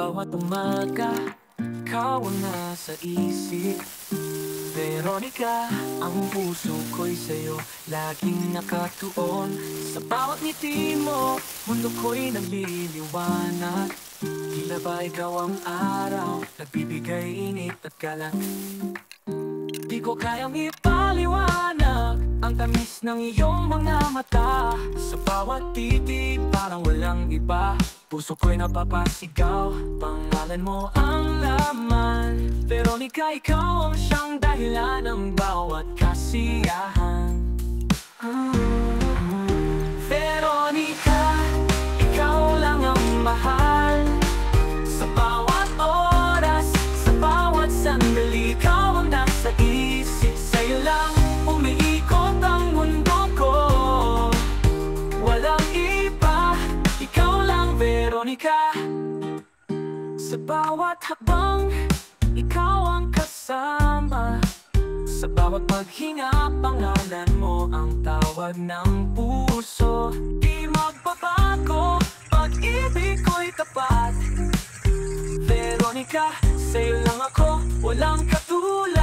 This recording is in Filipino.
bawat umaga, ikaw ang nasa isip. Veronica, ang puso ko'y sa'yo laging nakatuon. Sa bawat ngiti mo, mundo ko'y nagliliwanag. Tila ba ikaw ang araw, nagbibigay init at galak. Di ko kayang ipaliwanag ang tamis ng iyong mga mata. Sa bawat titig, parang walang iba. Puso ko'y napapasigaw, pangalan mo ang laman. Veronica, ikaw ang siyang dahilan ng bawat kasiyahan. Veronica, ikaw lang ang mahal. Sa bawat oras, sa bawat sandali, ikaw ang nasa isip. Sa'yo lang umiikot ang mundo ko. Walang iba, ikaw lang Veronica. Sa bawat habang, ikaw ang kasama. Sa bawat paghinga, pangalan mo ang tawag ng puso. Di magbabago, pag-ibig ko'y tapat. Veronica, sa'yo lang ako, walang katulad.